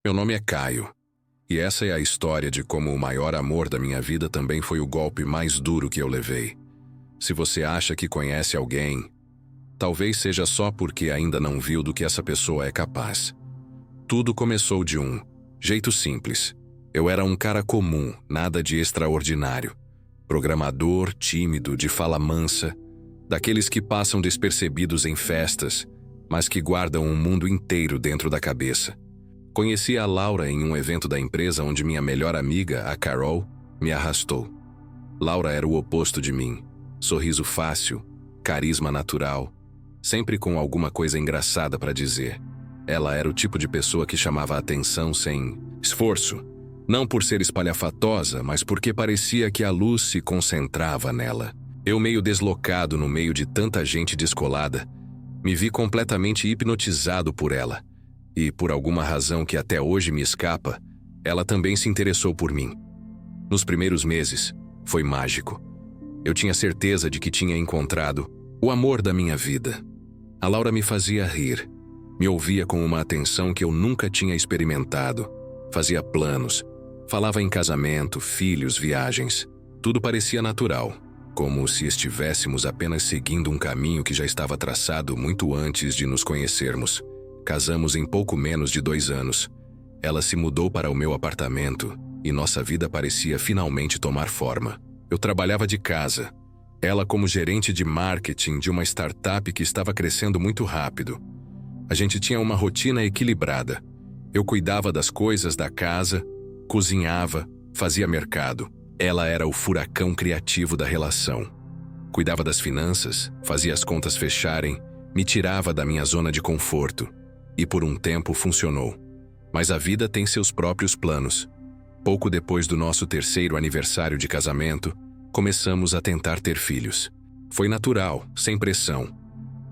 Meu nome é Caio, e essa é a história de como o maior amor da minha vida também foi o golpe mais duro que eu levei. Se você acha que conhece alguém, talvez seja só porque ainda não viu do que essa pessoa é capaz. Tudo começou de um jeito simples. Eu era um cara comum, nada de extraordinário. Programador, tímido, de fala mansa, daqueles que passam despercebidos em festas, mas que guardam um mundo inteiro dentro da cabeça. Conheci a Laura em um evento da empresa onde minha melhor amiga, a Carol, me arrastou. Laura era o oposto de mim. Sorriso fácil, carisma natural, sempre com alguma coisa engraçada para dizer. Ela era o tipo de pessoa que chamava a atenção sem esforço. Não por ser espalhafatosa, mas porque parecia que a luz se concentrava nela. Eu, meio deslocado no meio de tanta gente descolada, me vi completamente hipnotizado por ela. E, por alguma razão que até hoje me escapa, ela também se interessou por mim. Nos primeiros meses, foi mágico. Eu tinha certeza de que tinha encontrado o amor da minha vida. A Laura me fazia rir, me ouvia com uma atenção que eu nunca tinha experimentado, fazia planos, falava em casamento, filhos, viagens. Tudo parecia natural, como se estivéssemos apenas seguindo um caminho que já estava traçado muito antes de nos conhecermos. Casamos em pouco menos de 2 anos. Ela se mudou para o meu apartamento e nossa vida parecia finalmente tomar forma. Eu trabalhava de casa, ela como gerente de marketing de uma startup que estava crescendo muito rápido. A gente tinha uma rotina equilibrada. Eu cuidava das coisas da casa, cozinhava, fazia mercado. Ela era o furacão criativo da relação. Cuidava das finanças, fazia as contas fecharem, me tirava da minha zona de conforto. E por um tempo funcionou. Mas a vida tem seus próprios planos. Pouco depois do nosso 3º aniversário de casamento, começamos a tentar ter filhos. Foi natural, sem pressão.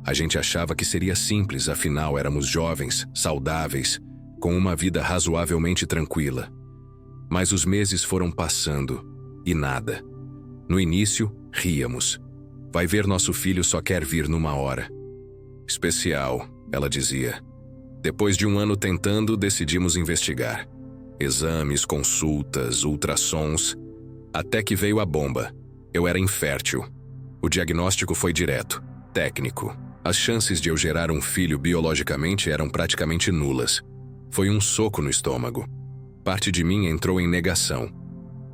A gente achava que seria simples, afinal éramos jovens, saudáveis, com uma vida razoavelmente tranquila. Mas os meses foram passando, e nada. No início, ríamos. Vai ver, nosso filho só quer vir numa hora. Especial, ela dizia. Depois de 1 ano tentando, decidimos investigar. Exames, consultas, ultrassons, até que veio a bomba. Eu era infértil. O diagnóstico foi direto, técnico. As chances de eu gerar um filho biologicamente eram praticamente nulas. Foi um soco no estômago. Parte de mim entrou em negação.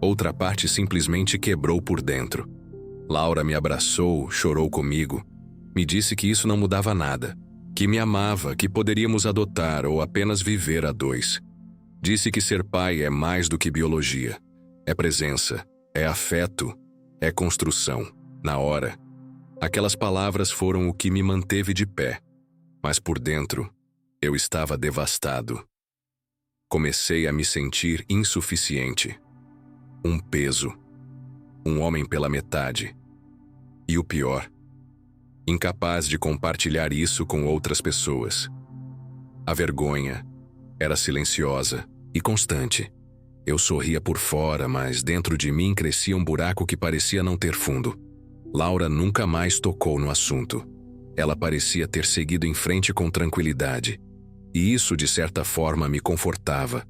Outra parte simplesmente quebrou por dentro. Laura me abraçou, chorou comigo. Me disse que isso não mudava nada. Que me amava, que poderíamos adotar ou apenas viver a 2. Disse que ser pai é mais do que biologia. É presença, é afeto, é construção. Na hora, aquelas palavras foram o que me manteve de pé. Mas por dentro, eu estava devastado. Comecei a me sentir insuficiente. Um peso. Um homem pela metade. E o pior, incapaz de compartilhar isso com outras pessoas. A vergonha era silenciosa e constante. Eu sorria por fora, mas dentro de mim crescia um buraco que parecia não ter fundo. Laura nunca mais tocou no assunto. Ela parecia ter seguido em frente com tranquilidade. E isso, de certa forma, me confortava.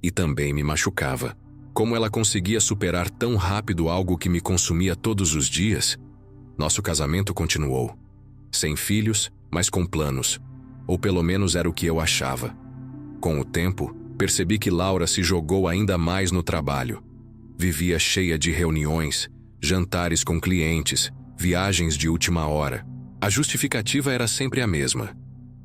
E também me machucava. Como ela conseguia superar tão rápido algo que me consumia todos os dias? Nosso casamento continuou. Sem filhos, mas com planos. Ou pelo menos era o que eu achava. Com o tempo, percebi que Laura se jogou ainda mais no trabalho. Vivia cheia de reuniões, jantares com clientes, viagens de última hora. A justificativa era sempre a mesma.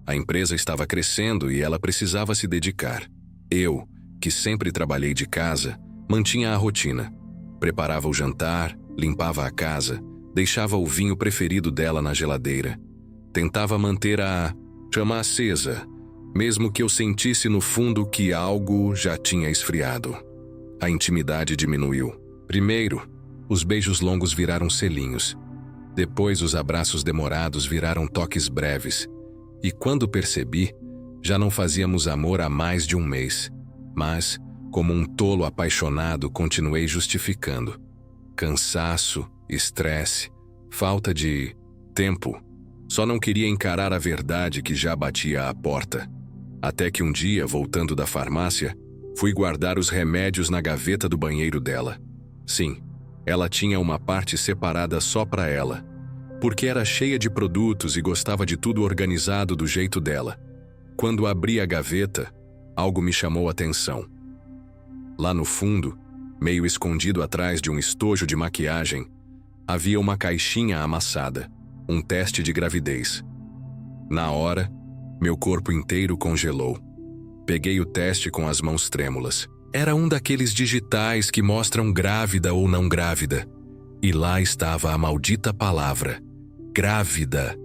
A empresa estava crescendo e ela precisava se dedicar. Eu, que sempre trabalhei de casa, mantinha a rotina. Preparava o jantar, limpava a casa, deixava o vinho preferido dela na geladeira. Tentava manter a chama acesa, mesmo que eu sentisse no fundo que algo já tinha esfriado. A intimidade diminuiu. Primeiro, os beijos longos viraram selinhos. Depois, os abraços demorados viraram toques breves. E quando percebi, já não fazíamos amor há mais de 1 mês. Mas, como um tolo apaixonado, continuei justificando. Cansaço, estresse, falta de tempo. Só não queria encarar a verdade que já batia à porta. Até que um dia, voltando da farmácia, fui guardar os remédios na gaveta do banheiro dela. Sim, ela tinha uma parte separada só para ela, porque era cheia de produtos e gostava de tudo organizado do jeito dela. Quando abri a gaveta, algo me chamou a atenção. Lá no fundo, meio escondido atrás de um estojo de maquiagem, havia uma caixinha amassada, um teste de gravidez. Na hora, meu corpo inteiro congelou. Peguei o teste com as mãos trêmulas. Era um daqueles digitais que mostram grávida ou não grávida. E lá estava a maldita palavra: grávida.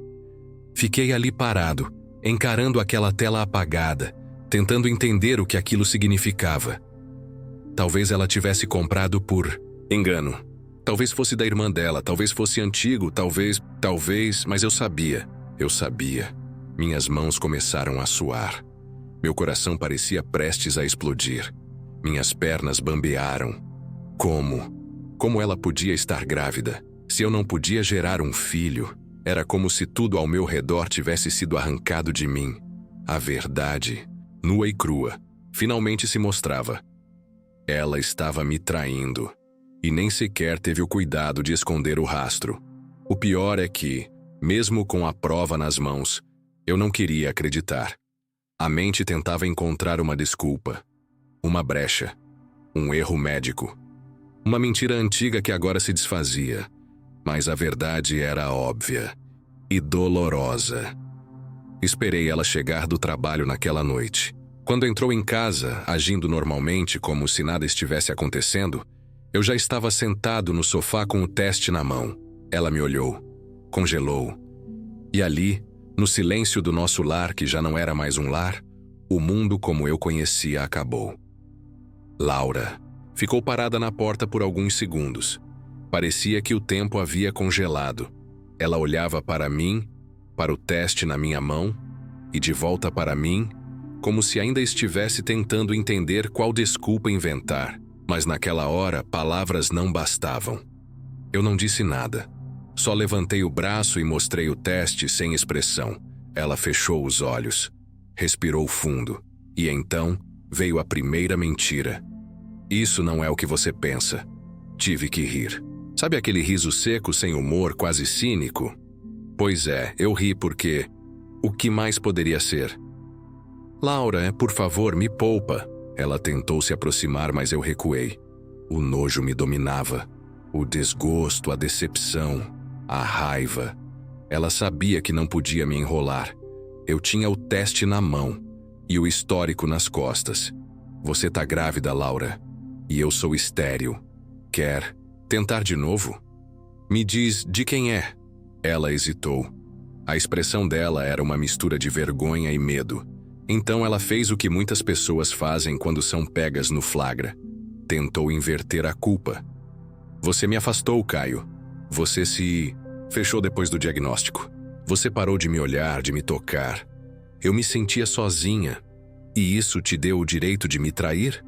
Fiquei ali parado, encarando aquela tela apagada, tentando entender o que aquilo significava. Talvez ela tivesse comprado por engano. Talvez fosse da irmã dela, talvez fosse antigo, talvez, mas eu sabia. Minhas mãos começaram a suar. Meu coração parecia prestes a explodir. Minhas pernas bambearam. Como ela podia estar grávida? Se eu não podia gerar um filho, era como se tudo ao meu redor tivesse sido arrancado de mim. A verdade, nua e crua, finalmente se mostrava. Ela estava me traindo. E nem sequer teve o cuidado de esconder o rastro. O pior é que, mesmo com a prova nas mãos, eu não queria acreditar. A mente tentava encontrar uma desculpa, uma brecha, um erro médico, uma mentira antiga que agora se desfazia. Mas a verdade era óbvia e dolorosa. Esperei ela chegar do trabalho naquela noite. Quando entrou em casa, agindo normalmente como se nada estivesse acontecendo, eu já estava sentado no sofá com o teste na mão. Ela me olhou, congelou. E ali, no silêncio do nosso lar, que já não era mais um lar, o mundo como eu conhecia acabou. Laura ficou parada na porta por alguns segundos. Parecia que o tempo havia congelado. Ela olhava para mim, para o teste na minha mão, e de volta para mim, como se ainda estivesse tentando entender qual desculpa inventar. Mas naquela hora, palavras não bastavam. Eu não disse nada. Só levantei o braço e mostrei o teste sem expressão. Ela fechou os olhos, respirou fundo, e então veio a primeira mentira. Isso não é o que você pensa. Tive que rir. Sabe aquele riso seco, sem humor, quase cínico? Pois é, eu ri porque... O que mais poderia ser? Laura, por favor, me poupa. Ela tentou se aproximar, mas eu recuei. O nojo me dominava. O desgosto, a decepção, a raiva. Ela sabia que não podia me enrolar. Eu tinha o teste na mão e o histórico nas costas. Você tá grávida, Laura. E eu sou estéril. Quer tentar de novo? Me diz de quem é. Ela hesitou. A expressão dela era uma mistura de vergonha e medo. Então ela fez o que muitas pessoas fazem quando são pegas no flagra. Tentou inverter a culpa. Você me afastou, Caio. Você se fechou depois do diagnóstico. Você parou de me olhar, de me tocar. Eu me sentia sozinha. E isso te deu o direito de me trair?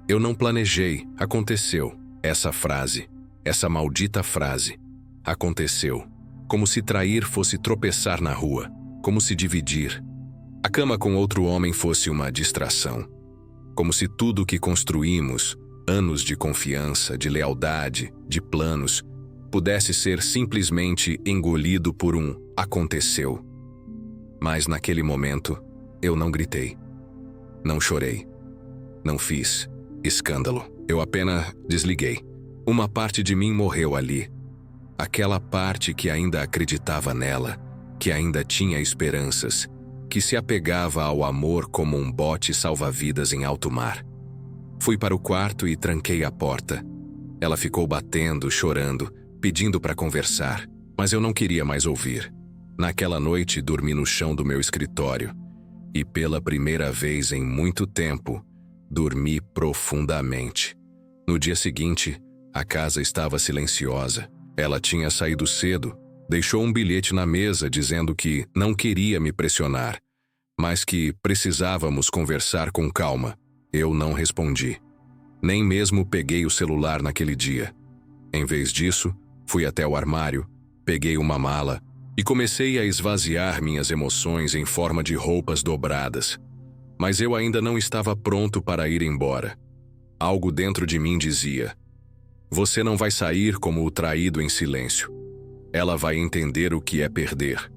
Eu não planejei, aconteceu. Essa frase, essa maldita frase, aconteceu. Como se trair fosse tropeçar na rua, como se dividir. A cama com outro homem fosse uma distração. Como se tudo o que construímos, anos de confiança, de lealdade, de planos, pudesse ser simplesmente engolido por um aconteceu. Mas naquele momento, eu não gritei. Não chorei. Não fiz escândalo. Eu apenas desliguei. Uma parte de mim morreu ali. Aquela parte que ainda acreditava nela, que ainda tinha esperanças, que se apegava ao amor como um bote salva-vidas em alto mar. Fui para o quarto e tranquei a porta. Ela ficou batendo, chorando, pedindo para conversar, mas eu não queria mais ouvir. Naquela noite, dormi no chão do meu escritório e, pela primeira vez em muito tempo, dormi profundamente. No dia seguinte, a casa estava silenciosa. Ela tinha saído cedo, deixou um bilhete na mesa dizendo que não queria me pressionar, mas que precisávamos conversar com calma. Eu não respondi. Nem mesmo peguei o celular naquele dia. Em vez disso, fui até o armário, peguei uma mala e comecei a esvaziar minhas emoções em forma de roupas dobradas. Mas eu ainda não estava pronto para ir embora. Algo dentro de mim dizia: você não vai sair como o traído em silêncio. Ela vai entender o que é perder.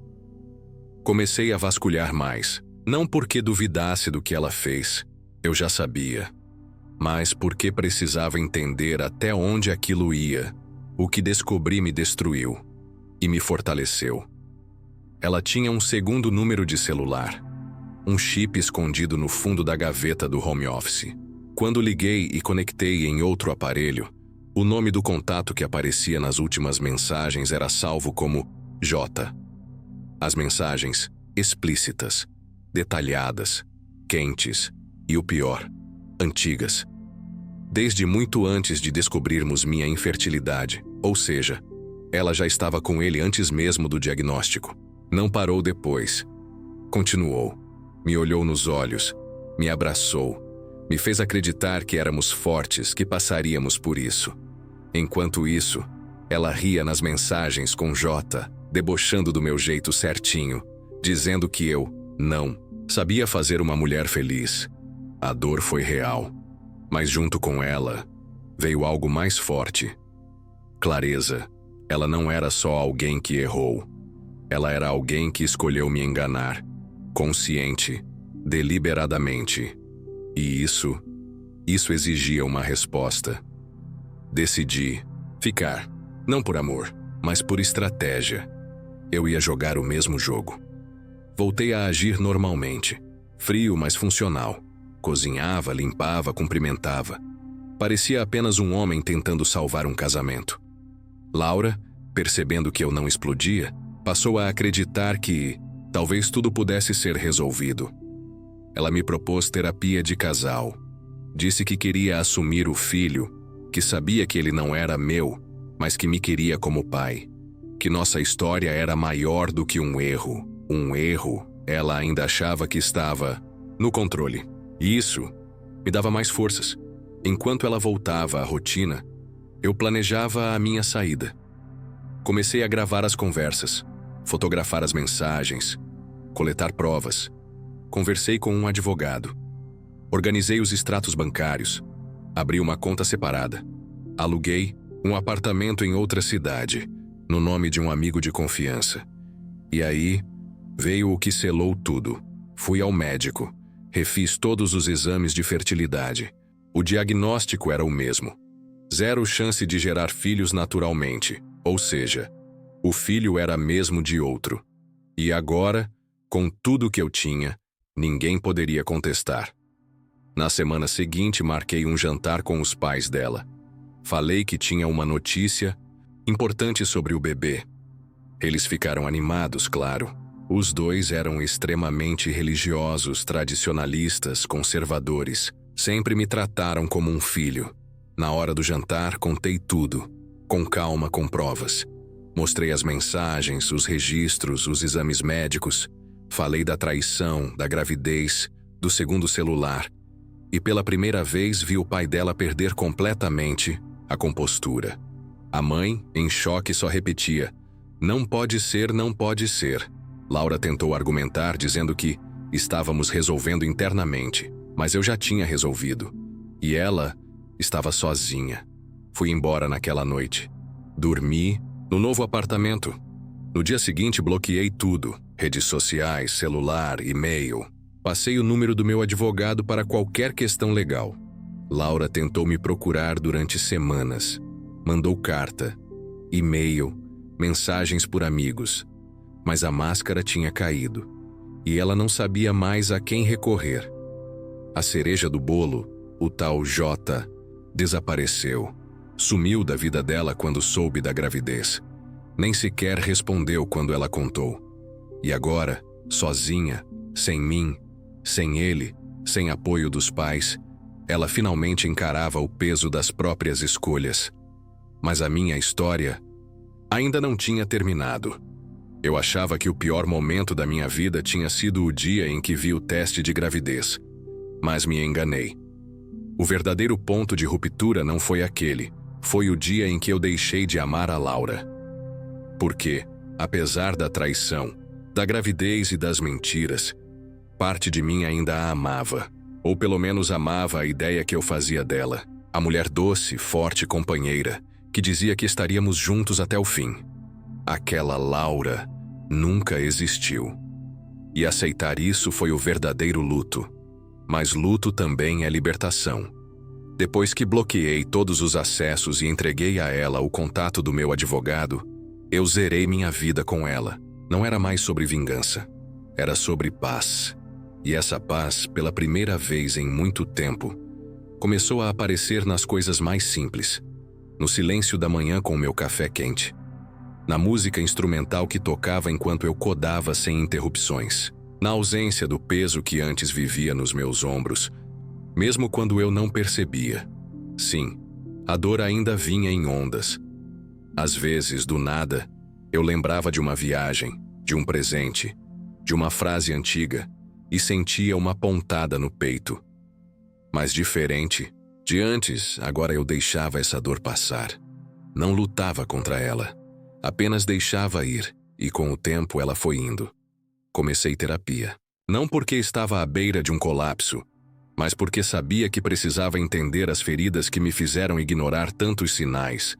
Comecei a vasculhar mais, não porque duvidasse do que ela fez, eu já sabia, mas porque precisava entender até onde aquilo ia. O que descobri me destruiu e me fortaleceu. Ela tinha um segundo número de celular, um chip escondido no fundo da gaveta do home office. Quando liguei e conectei em outro aparelho, o nome do contato que aparecia nas últimas mensagens era salvo como J. As mensagens explícitas, detalhadas, quentes e o pior, antigas. Desde muito antes de descobrirmos minha infertilidade, ou seja, ela já estava com ele antes mesmo do diagnóstico. Não parou depois. Continuou. Me olhou nos olhos, me abraçou, me fez acreditar que éramos fortes, que passaríamos por isso. Enquanto isso, ela ria nas mensagens com J, debochando do meu jeito certinho, dizendo que eu, não, sabia fazer uma mulher feliz. A dor foi real, mas junto com ela, veio algo mais forte. Clareza. Ela não era só alguém que errou. Ela era alguém que escolheu me enganar, consciente, deliberadamente. E isso exigia uma resposta. Decidi ficar, não por amor, mas por estratégia. Eu ia jogar o mesmo jogo. Voltei a agir normalmente, frio, mas funcional. Cozinhava, limpava, cumprimentava. Parecia apenas um homem tentando salvar um casamento. Laura, percebendo que eu não explodia, passou a acreditar que talvez tudo pudesse ser resolvido. Ela me propôs terapia de casal. Disse que queria assumir o filho, que sabia que ele não era meu, mas que me queria como pai. Que nossa história era maior do que um erro. Um erro, ela ainda achava que estava no controle. E isso me dava mais forças. Enquanto ela voltava à rotina, eu planejava a minha saída. Comecei a gravar as conversas, fotografar as mensagens, coletar provas. Conversei com um advogado. Organizei os extratos bancários. Abri uma conta separada. Aluguei um apartamento em outra cidade, no nome de um amigo de confiança. E aí, veio o que selou tudo. Fui ao médico. Refiz todos os exames de fertilidade. O diagnóstico era o mesmo. 0 chance de gerar filhos naturalmente, ou seja, o filho era mesmo de outro. E agora, com tudo que eu tinha, ninguém poderia contestar. Na semana seguinte, marquei um jantar com os pais dela. Falei que tinha uma notícia importante sobre o bebê. Eles ficaram animados, claro. Os dois eram extremamente religiosos, tradicionalistas, conservadores. Sempre me trataram como um filho. Na hora do jantar, contei tudo, com calma, com provas. Mostrei as mensagens, os registros, os exames médicos. Falei da traição, da gravidez, do segundo celular. E pela primeira vez vi o pai dela perder completamente a compostura. A mãe, em choque, só repetia: "Não pode ser, não pode ser." Laura tentou argumentar, dizendo que estávamos resolvendo internamente, mas eu já tinha resolvido. E ela estava sozinha. Fui embora naquela noite. Dormi no novo apartamento. No dia seguinte, bloqueei tudo: redes sociais, celular, e-mail. Passei o número do meu advogado para qualquer questão legal. Laura tentou me procurar durante semanas. Mandou carta, e-mail, mensagens por amigos. Mas a máscara tinha caído, e ela não sabia mais a quem recorrer. A cereja do bolo, o tal J, desapareceu. Sumiu da vida dela quando soube da gravidez. Nem sequer respondeu quando ela contou. E agora, sozinha, sem mim, sem ele, sem apoio dos pais, ela finalmente encarava o peso das próprias escolhas. Mas a minha história ainda não tinha terminado. Eu achava que o pior momento da minha vida tinha sido o dia em que vi o teste de gravidez. Mas me enganei. O verdadeiro ponto de ruptura não foi aquele. Foi o dia em que eu deixei de amar a Laura. Porque, apesar da traição, da gravidez e das mentiras, Parte de mim ainda a amava, ou pelo menos amava a ideia que eu fazia dela, a mulher doce, forte e companheira, que dizia que estaríamos juntos até o fim. Aquela Laura nunca existiu. E aceitar isso foi o verdadeiro luto. Mas luto também é libertação. Depois que bloqueei todos os acessos e entreguei a ela o contato do meu advogado, eu zerei minha vida com ela. Não era mais sobre vingança. Era sobre paz. E essa paz, pela primeira vez em muito tempo, começou a aparecer nas coisas mais simples. No silêncio da manhã com o meu café quente. Na música instrumental que tocava enquanto eu codava sem interrupções. Na ausência do peso que antes vivia nos meus ombros, mesmo quando eu não percebia. Sim, a dor ainda vinha em ondas. Às vezes, do nada, eu lembrava de uma viagem, de um presente, de uma frase antiga e sentia uma pontada no peito. Mas diferente, de antes, agora eu deixava essa dor passar. Não lutava contra ela, apenas deixava ir e com o tempo ela foi indo. Comecei terapia. Não porque estava à beira de um colapso, mas porque sabia que precisava entender as feridas que me fizeram ignorar tantos sinais.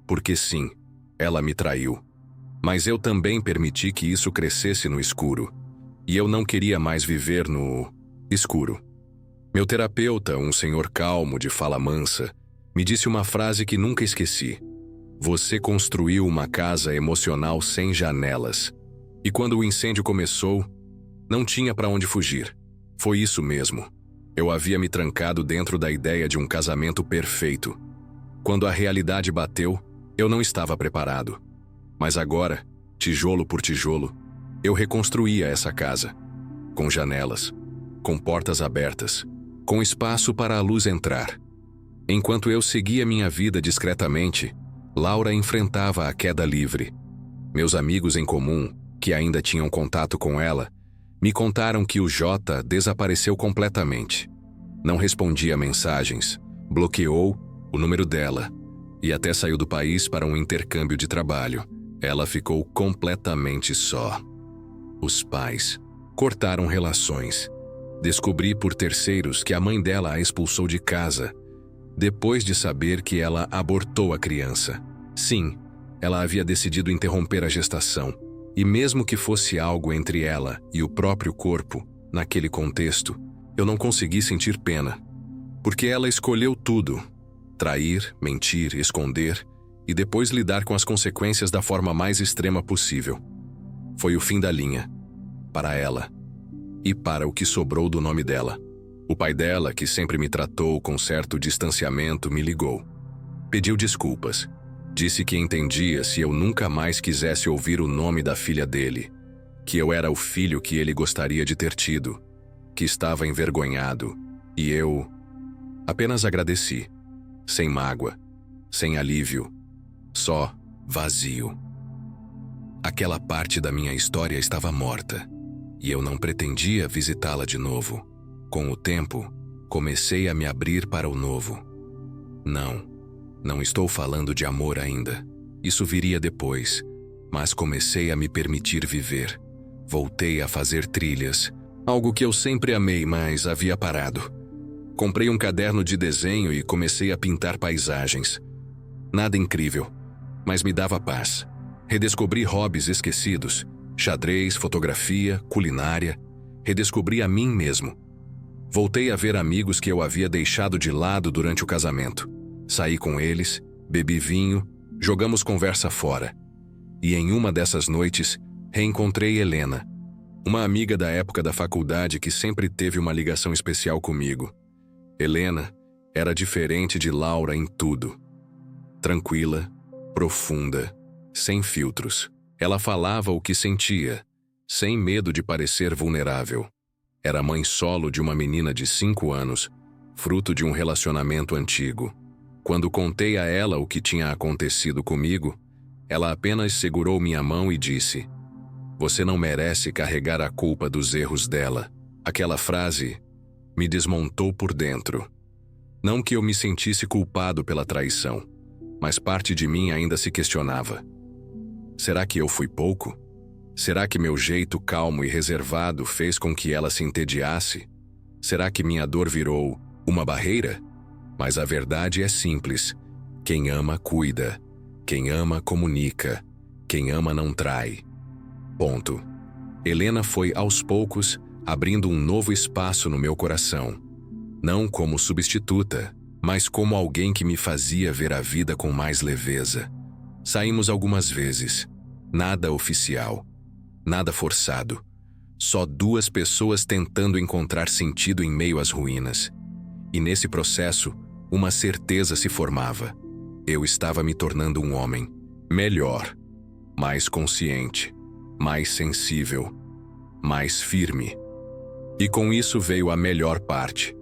Porque sim, ela me traiu. Mas eu também permiti que isso crescesse no escuro. E eu não queria mais viver no escuro. Meu terapeuta, um senhor calmo de fala mansa, me disse uma frase que nunca esqueci. Você construiu uma casa emocional sem janelas. E quando o incêndio começou, não tinha para onde fugir. Foi isso mesmo. Eu havia me trancado dentro da ideia de um casamento perfeito. Quando a realidade bateu, eu não estava preparado. Mas agora, tijolo por tijolo, eu reconstruía essa casa. Com janelas, com portas abertas, com espaço para a luz entrar. Enquanto eu seguia minha vida discretamente, Laura enfrentava a queda livre. Meus amigos em comum, que ainda tinham contato com ela, me contaram que o Jota desapareceu completamente. Não respondia mensagens, bloqueou o número dela e até saiu do país para um intercâmbio de trabalho. Ela ficou completamente só. Os pais cortaram relações. Descobri por terceiros que a mãe dela a expulsou de casa, depois de saber que ela abortou a criança. Sim, ela havia decidido interromper a gestação. E mesmo que fosse algo entre ela e o próprio corpo, naquele contexto, eu não consegui sentir pena. Porque ela escolheu tudo. Trair, mentir, esconder e depois lidar com as consequências da forma mais extrema possível. Foi o fim da linha. Para ela. E para o que sobrou do nome dela. O pai dela, que sempre me tratou com certo distanciamento, me ligou. Pediu desculpas. Disse que entendia se eu nunca mais quisesse ouvir o nome da filha dele, que eu era o filho que ele gostaria de ter tido, que estava envergonhado, e eu apenas agradeci, sem mágoa, sem alívio, só vazio. Aquela parte da minha história estava morta, e eu não pretendia visitá-la de novo. Com o tempo, comecei a me abrir para o novo. Não estou falando de amor ainda. Isso viria depois. Mas comecei a me permitir viver. Voltei a fazer trilhas. Algo que eu sempre amei, mas havia parado. Comprei um caderno de desenho e comecei a pintar paisagens. Nada incrível, mas me dava paz. Redescobri hobbies esquecidos. Xadrez, fotografia, culinária. Redescobri a mim mesmo. Voltei a ver amigos que eu havia deixado de lado durante o casamento. Saí com eles, bebi vinho, jogamos conversa fora. E em uma dessas noites, reencontrei Helena, uma amiga da época da faculdade que sempre teve uma ligação especial comigo. Helena era diferente de Laura em tudo. Tranquila, profunda, sem filtros. Ela falava o que sentia, sem medo de parecer vulnerável. Era mãe solo de uma menina de 5 anos, fruto de um relacionamento antigo. Quando contei a ela o que tinha acontecido comigo, ela apenas segurou minha mão e disse: "Você não merece carregar a culpa dos erros dela." Aquela frase me desmontou por dentro. Não que eu me sentisse culpado pela traição, mas parte de mim ainda se questionava. Será que eu fui pouco? Será que meu jeito calmo e reservado fez com que ela se entediasse? Será que minha dor virou uma barreira? Mas a verdade é simples. Quem ama, cuida. Quem ama, comunica. Quem ama, não trai. Ponto. Helena foi, aos poucos, abrindo um novo espaço no meu coração. Não como substituta, mas como alguém que me fazia ver a vida com mais leveza. Saímos algumas vezes. Nada oficial. Nada forçado. Só duas pessoas tentando encontrar sentido em meio às ruínas. E nesse processo, uma certeza se formava. Eu estava me tornando um homem melhor, mais consciente, mais sensível, mais firme. E com isso veio a melhor parte.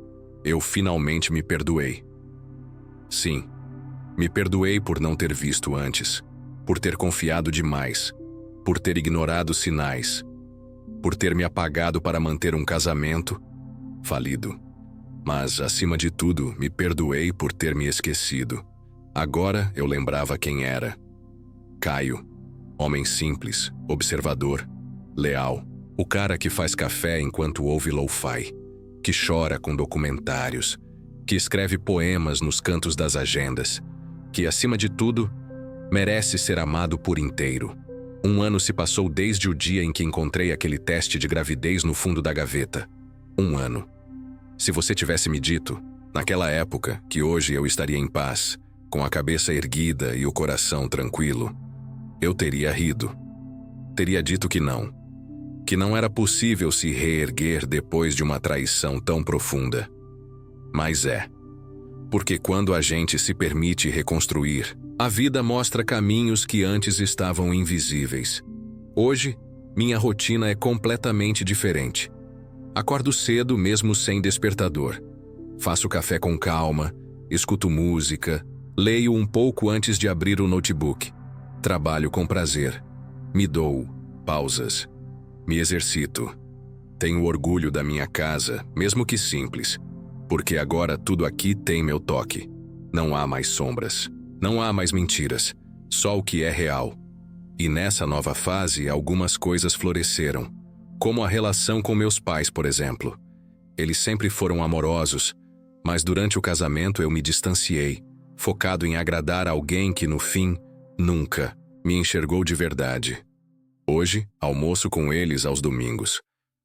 Eu finalmente me perdoei. Sim, me perdoei por não ter visto antes, por ter confiado demais, por ter ignorado sinais, por ter me apagado para manter um casamento falido. Mas, acima de tudo, me perdoei por ter me esquecido. Agora eu lembrava quem era. Caio, homem simples, observador, leal, o cara que faz café enquanto ouve lo-fi, que chora com documentários, que escreve poemas nos cantos das agendas, que, acima de tudo, merece ser amado por inteiro. 1 ano se passou desde o dia em que encontrei aquele teste de gravidez no fundo da gaveta. 1 ano. Se você tivesse me dito, naquela época, que hoje eu estaria em paz, com a cabeça erguida e o coração tranquilo, eu teria rido. Teria dito que não era possível se reerguer depois de uma traição tão profunda. Mas é. Porque quando a gente se permite reconstruir, a vida mostra caminhos que antes estavam invisíveis. Hoje, minha rotina é completamente diferente. Acordo cedo mesmo sem despertador. Faço café com calma, escuto música, leio um pouco antes de abrir o notebook. Trabalho com prazer. Me dou pausas. Me exercito. Tenho orgulho da minha casa, mesmo que simples, porque agora tudo aqui tem meu toque. Não há mais sombras. Não há mais mentiras. Só o que é real. E nessa nova fase, algumas coisas floresceram. Como a relação com meus pais, por exemplo. Eles sempre foram amorosos, mas durante o casamento eu me distanciei, focado em agradar alguém que, no fim, nunca me enxergou de verdade. Hoje, almoço com eles aos domingos.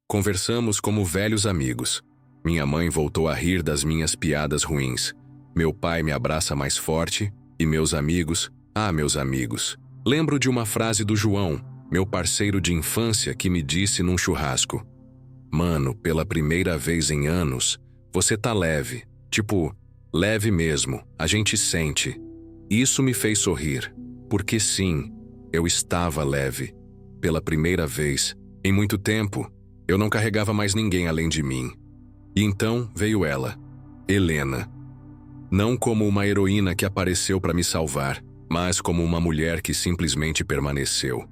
Conversamos como velhos amigos. Minha mãe voltou a rir das minhas piadas ruins. Meu pai me abraça mais forte e meus amigos, meus amigos. Lembro de uma frase do João, meu parceiro de infância, que me disse num churrasco: "Mano, pela primeira vez em anos, você tá leve. Tipo, leve mesmo, a gente sente." Isso me fez sorrir, porque sim, eu estava leve. Pela primeira vez, em muito tempo, eu não carregava mais ninguém além de mim. E então veio ela, Helena. Não como uma heroína que apareceu para me salvar, mas como uma mulher que simplesmente permaneceu.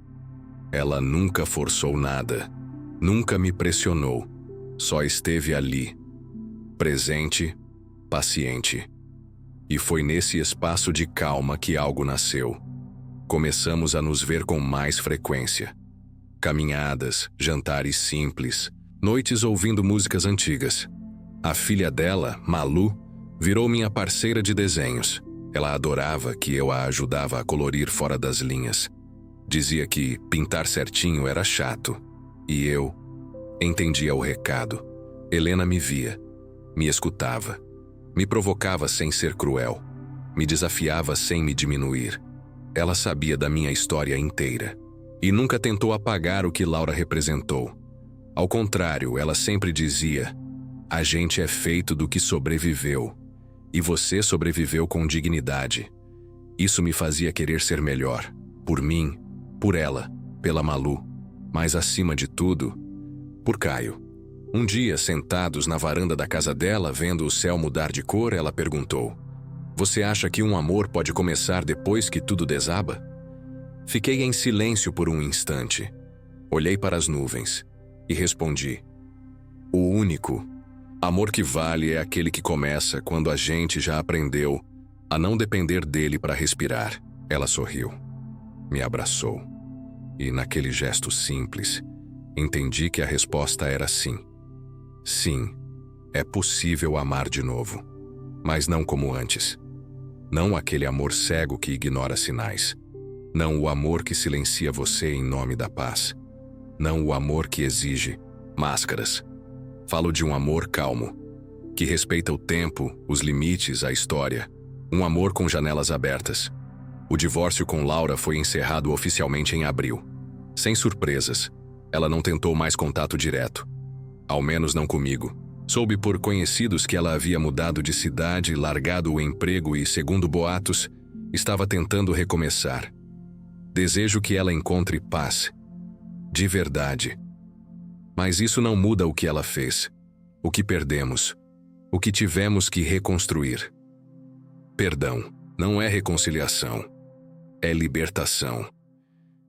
Ela nunca forçou nada, nunca me pressionou, só esteve ali, presente, paciente. E foi nesse espaço de calma que algo nasceu. Começamos a nos ver com mais frequência. Caminhadas, jantares simples, noites ouvindo músicas antigas. A filha dela, Malu, virou minha parceira de desenhos. Ela adorava que eu a ajudava a colorir fora das linhas. Dizia que pintar certinho era chato. E eu entendia o recado. Helena me via, me escutava, me provocava sem ser cruel, me desafiava sem me diminuir. Ela sabia da minha história inteira e nunca tentou apagar o que Laura representou. Ao contrário, ela sempre dizia: "A gente é feito do que sobreviveu, e você sobreviveu com dignidade." Isso me fazia querer ser melhor, por mim, por ela, pela Malu, mas acima de tudo, por Caio. Um dia, sentados na varanda da casa dela, vendo o céu mudar de cor, ela perguntou: "Você acha que um amor pode começar depois que tudo desaba?" Fiquei em silêncio por um instante. Olhei para as nuvens e respondi: "O único amor que vale é aquele que começa quando a gente já aprendeu a não depender dele para respirar." Ela sorriu, me abraçou e naquele gesto simples, entendi que a resposta era sim. Sim, é possível amar de novo, mas não como antes. Não aquele amor cego que ignora sinais. Não o amor que silencia você em nome da paz. Não o amor que exige máscaras. Falo de um amor calmo, que respeita o tempo, os limites, a história. Um amor com janelas abertas. O divórcio com Laura foi encerrado oficialmente em abril. Sem surpresas, ela não tentou mais contato direto. Ao menos não comigo. Soube por conhecidos que ela havia mudado de cidade, largado o emprego e, segundo boatos, estava tentando recomeçar. Desejo que ela encontre paz. De verdade. Mas isso não muda o que ela fez. O que perdemos. O que tivemos que reconstruir. Perdão não é reconciliação. É libertação.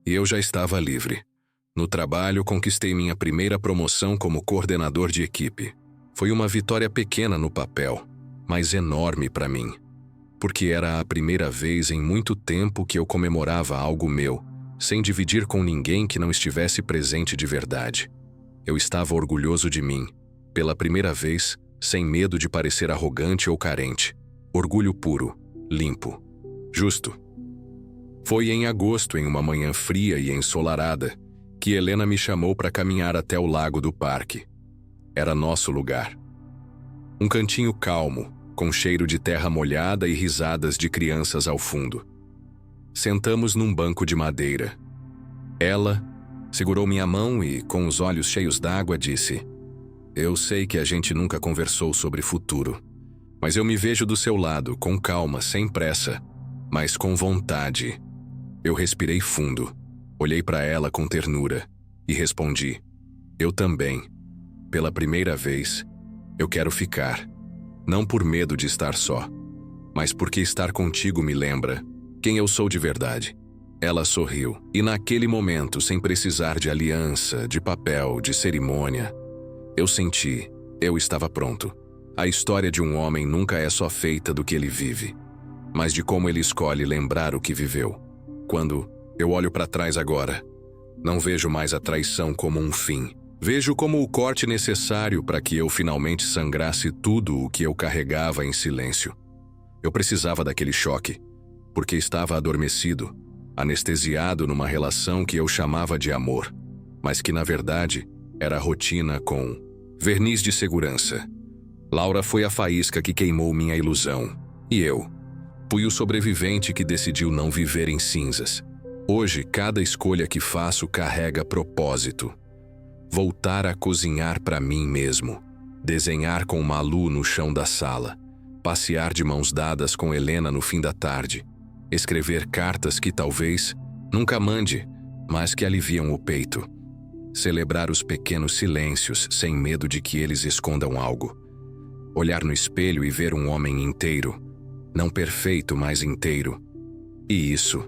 E eu já estava livre. No trabalho, conquistei minha primeira promoção como coordenador de equipe. Foi uma vitória pequena no papel, mas enorme para mim. Porque era a primeira vez em muito tempo que eu comemorava algo meu, sem dividir com ninguém que não estivesse presente de verdade. Eu estava orgulhoso de mim, pela primeira vez, sem medo de parecer arrogante ou carente. Orgulho puro, limpo, justo. Foi em agosto, em uma manhã fria e ensolarada, que Helena me chamou para caminhar até o lago do parque. Era nosso lugar. Um cantinho calmo, com cheiro de terra molhada e risadas de crianças ao fundo. Sentamos num banco de madeira. Ela segurou minha mão e, com os olhos cheios d'água, disse: "Eu sei que a gente nunca conversou sobre futuro, mas eu me vejo do seu lado, com calma, sem pressa, mas com vontade." Eu respirei fundo, olhei para ela com ternura e respondi: "Eu também. Pela primeira vez, eu quero ficar. Não por medo de estar só, mas porque estar contigo me lembra quem eu sou de verdade." Ela sorriu, e naquele momento, sem precisar de aliança, de papel, de cerimônia, eu senti, eu estava pronto. A história de um homem nunca é só feita do que ele vive, mas de como ele escolhe lembrar o que viveu. Quando eu olho para trás agora, não vejo mais a traição como um fim. Vejo como o corte necessário para que eu finalmente sangrasse tudo o que eu carregava em silêncio. Eu precisava daquele choque, porque estava adormecido, anestesiado numa relação que eu chamava de amor, mas que na verdade era rotina com verniz de segurança. Laura foi a faísca que queimou minha ilusão, e eu fui o sobrevivente que decidiu não viver em cinzas. Hoje, cada escolha que faço carrega propósito. Voltar a cozinhar para mim mesmo, desenhar com Malu no chão da sala, passear de mãos dadas com Helena no fim da tarde, escrever cartas que talvez nunca mande, mas que aliviam o peito. Celebrar os pequenos silêncios sem medo de que eles escondam algo. Olhar no espelho e ver um homem inteiro, não perfeito, mas inteiro. E isso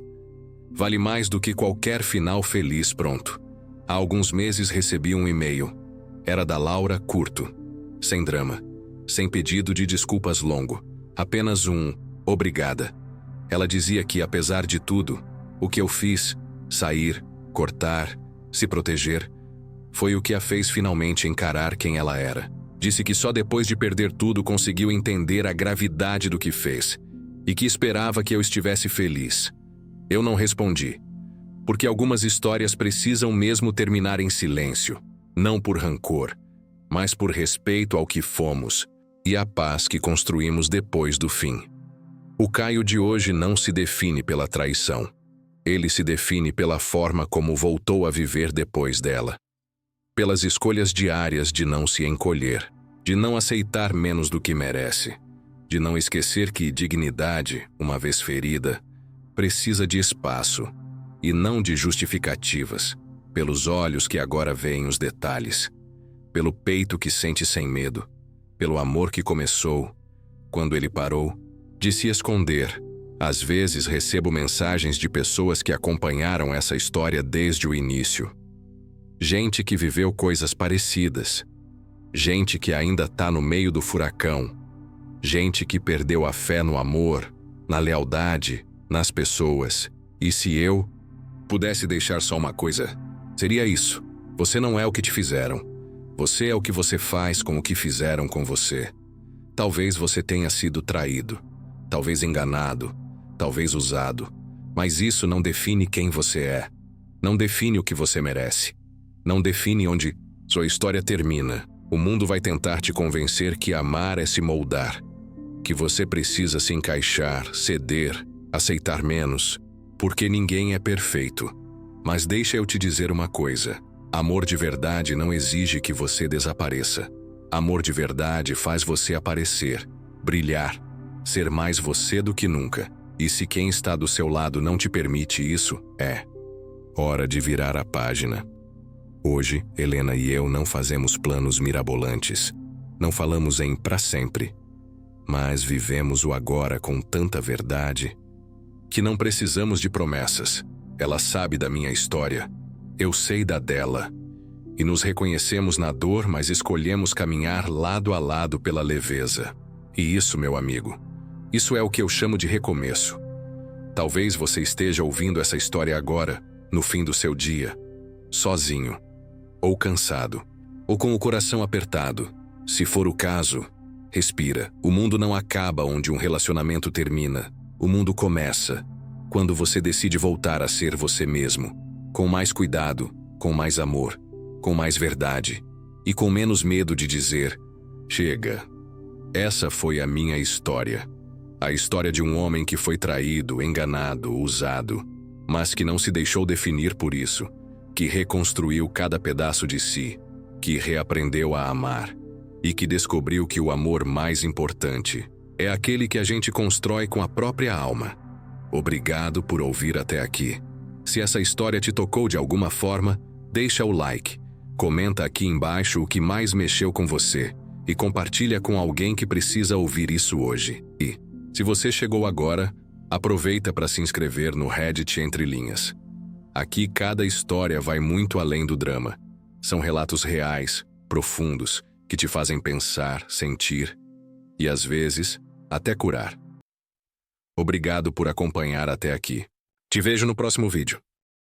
vale mais do que qualquer final feliz pronto. Há alguns meses recebi um e-mail. Era da Laura, curto, sem drama, sem pedido de desculpas longo, apenas um obrigada. Ela dizia que, apesar de tudo, o que eu fiz, sair, cortar, se proteger, foi o que a fez finalmente encarar quem ela era. Disse que só depois de perder tudo conseguiu entender a gravidade do que fez e que esperava que eu estivesse feliz. Eu não respondi, porque algumas histórias precisam mesmo terminar em silêncio, não por rancor, mas por respeito ao que fomos e a paz que construímos depois do fim. O Caio de hoje não se define pela traição. Ele se define pela forma como voltou a viver depois dela. Pelas escolhas diárias de não se encolher, de não aceitar menos do que merece, de não esquecer que dignidade, uma vez ferida, precisa de espaço e não de justificativas, pelos olhos que agora veem os detalhes, pelo peito que sente sem medo, pelo amor que começou, quando ele parou, de se esconder. Às vezes recebo mensagens de pessoas que acompanharam essa história desde o início. Gente que viveu coisas parecidas. Gente que ainda está no meio do furacão. Gente que perdeu a fé no amor, na lealdade, nas pessoas. E se eu pudesse deixar só uma coisa, seria isso. Você não é o que te fizeram. Você é o que você faz com o que fizeram com você. Talvez você tenha sido traído, talvez enganado, talvez usado, mas isso não define quem você é. Não define o que você merece. Não define onde sua história termina. O mundo vai tentar te convencer que amar é se moldar, que você precisa se encaixar, ceder, aceitar menos, porque ninguém é perfeito. Mas deixa eu te dizer uma coisa: amor de verdade não exige que você desapareça. Amor de verdade faz você aparecer, brilhar, ser mais você do que nunca. E se quem está do seu lado não te permite isso, é hora de virar a página. Hoje, Helena e eu não fazemos planos mirabolantes. Não falamos em pra sempre. Mas vivemos o agora com tanta verdade que não precisamos de promessas. Ela sabe da minha história. Eu sei da dela. E nos reconhecemos na dor, mas escolhemos caminhar lado a lado pela leveza. E isso, meu amigo, isso é o que eu chamo de recomeço. Talvez você esteja ouvindo essa história agora, no fim do seu dia, sozinho, ou cansado, ou com o coração apertado. Se for o caso, respira. O mundo não acaba onde um relacionamento termina. O mundo começa quando você decide voltar a ser você mesmo, com mais cuidado, com mais amor, com mais verdade e com menos medo de dizer: chega. Essa foi a minha história. A história de um homem que foi traído, enganado, usado, mas que não se deixou definir por isso, que reconstruiu cada pedaço de si, que reaprendeu a amar e que descobriu que o amor mais importante é aquele que a gente constrói com a própria alma. Obrigado por ouvir até aqui. Se essa história te tocou de alguma forma, deixa o like, comenta aqui embaixo o que mais mexeu com você e compartilha com alguém que precisa ouvir isso hoje. E, se você chegou agora, aproveita para se inscrever no Reddit Entre Linhas. Aqui cada história vai muito além do drama. São relatos reais, profundos, que te fazem pensar, sentir e, às vezes, até curar. Obrigado por acompanhar até aqui. Te vejo no próximo vídeo.